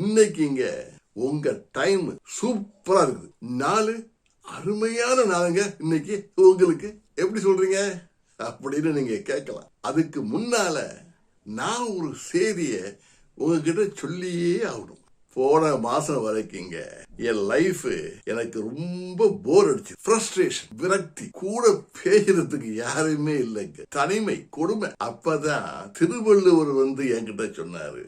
இன்னைக்குங்க உங்க டைம் சூப்பரா இருக்குது. நாலு அருமையான நாளுங்க இன்னைக்கு உங்களுக்கு. எப்படி சொல்றீங்க அப்படின்னு நீங்க கேட்கலாம். அதுக்கு முன்னால நான் ஒரு செய்திய உங்ககிட்ட சொல்லியே ஆகணும். போன மாசம் வரைக்குங்க என் லைஃப் எனக்கு ரொம்ப போர் அடிச்சு, ஃப்ரஸ்ட்ரேஷன், விரக்தி, கூட பேசுறதுக்கு யாருமே இல்லைங்க, தனிமை, கொடுமை. அப்பதான் திருவள்ளுவர் என்கிட்ட சொன்னாரு,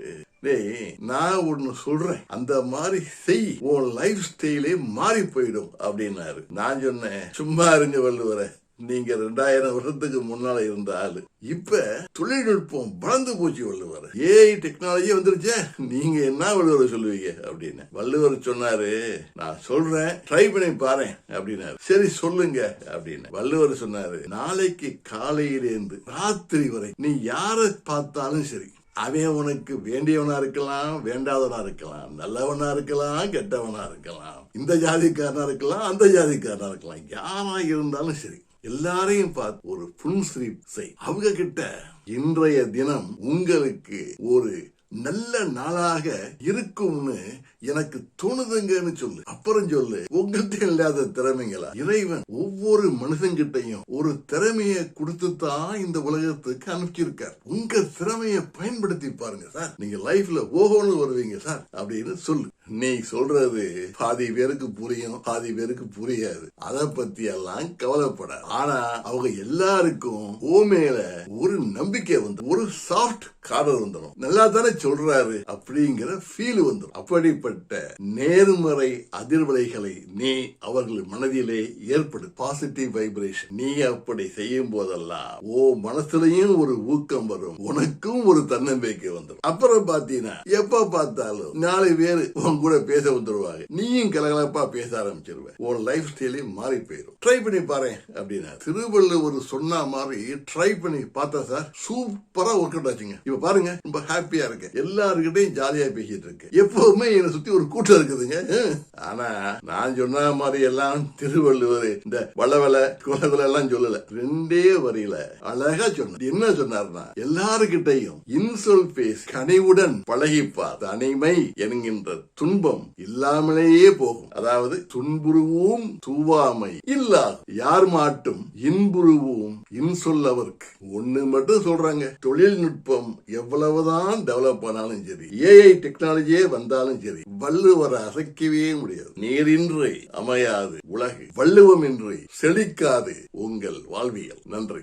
டேய் நான் ஒன்னு சொல்றேன், அந்த மாதிரி செய், உன் லைஃப் ஸ்டைலே மாறி போயிடும் அப்படின்னாரு. நான் சொன்னேன், சும்மா இருங்க வள்ளுவரை, நீங்க 2000 வருஷத்துக்கு முன்னால இருந்த ஆளு, இப்ப தொழில்நுட்பம் வளர்ந்து போச்சு வள்ளுவர், ஏஐ டெக்னாலஜி வந்துருச்சே, நீங்க என்ன வள்ளுவர் சொல்லுவீங்க அப்படின்னு. வள்ளுவர் சொன்னாரு, நான் சொல்றேன், ட்ரை பண்ணி பாரு அப்படின்னாரு. சரி சொல்லுங்க அப்படின்னு. வள்ளுவர் சொன்னாரு, நாளைக்கு காலையிலேருந்து ராத்திரி வரை நீ யாரை பார்த்தாலும் சரி, அவன் உனக்கு வேண்டியவனா இருக்கலாம், வேண்டாதவனா இருக்கலாம், நல்லவனா இருக்கலாம், கெட்டவனா இருக்கலாம், இந்த ஜாதிக்காரனா இருக்கலாம், அந்த ஜாதிக்காரனா இருக்கலாம், யாரா இருந்தாலும் சரி, எல்லாரையும் பார்த்து ஒரு புன்சிரிப்பு செய். அவங்க கிட்ட இன்றைய தினம் உங்களுக்கு ஒரு நல்ல நாளாக இருக்கும்னு எனக்கு தோணுதுங்கன்னு சொல்லு. அப்புறம் சொல்லு, உங்கள்கிட்ட இல்லாத திறமைங்களா? இறைவன் ஒவ்வொரு மனுஷங்கிட்டையும் ஒரு திறமைய கொடுத்துதான் இந்த உலகத்துக்கு அனுப்பிச்சிருக்கார். உங்க திறமைய பயன்படுத்தி பாருங்க சார், நீங்க லைஃப்ல ஓஹோன்னு வருவீங்க சார் அப்படின்னு சொல்லு. நீ சொல்றது பாதி பேருக்கு புரியும், பாதி பேருக்கு புரியாது. அதை பத்தி எல்லாம் கவலைப்பட. ஆனா அவங்க எல்லாருக்கும் ஓ மேல ஒரு நம்பிக்கை வந்து, ஒரு சாஃப்ட் கார்டர் வந்துடும். நல்லா தானே சொல்றாரு அப்படிங்கிற ஃபீல் வந்துடும். அப்படிப்பட்ட நேர்மறை அதிர்வலைகளை நீ அவர்கள் மனதிலே ஏற்படு, பாசிட்டிவ் வைப்ரேஷன். நீ அப்படி செய்யும் போதெல்லாம் ஓ மனசுலயும் ஒரு ஊக்கம் வரும், உனக்கும் ஒரு தன்னம்பிக்கை வந்துடும். அப்புறம் பாத்தீங்கன்னா எப்ப பார்த்தாலும் 4 பேரு கூட பேச வந்துருவாங்க, நீயும் கலகலப்பா பேச ஆரம்பிச்சிருவ, உன் லைஃப் ஸ்டைலே மாறி போயிடும். ட்ரை பண்ணி பாரு அப்படின்னா. திருவள்ளுவர் சொன்ன மாதிரி ட்ரை பண்ணி பார்த்தா சார், சூப்பரா ஒர்க் அவுட் ஆச்சுங்க. இப்ப பாருங்க, ரொம்ப ஹாப்பியா இருக்கு, எல்லாருக்கிட்டையும் ஜாலியா பேசிட்டு இருக்கு, எப்பவுமே என்னை சுத்தி ஒரு கூட்டம் இருக்குதுங்க. ஆனா நான் சொன்ன மாதிரி எல்லாம் திருவள்ளுவர் இந்த வளவள குலகுல எல்லாம் சொல்லல, 2 வரியில அழகா சொன்னார். என்ன சொன்னார்னா, எல்லாருக்கிட்டையும் இன்சொல் பேசி கனிவுடன் பழகிப்பார், தனிமை என்கின்ற துன்பம் இல்லாமலேயே போகும். அதாவது துன்புருவும் தூவாமை இல்லாது யார் மாட்டும் இன்புருவும் இன்சொல்லவர்க்கு. ஒண்ணு மட்டும் சொல்றாங்க, தொழில்நுட்பம் எவ்வளவுதான் டெவலப் ஆனாலும் சரி, ஏஐ டெக்னாலஜியே வந்தாலும் சரி, வள்ளுவரை அசைக்கவே முடியாது. நீரின்றி அமையாது உலகு, வள்ளுவமின்றி செழிக்காது உங்கள் வாழ்வியல். நன்றி.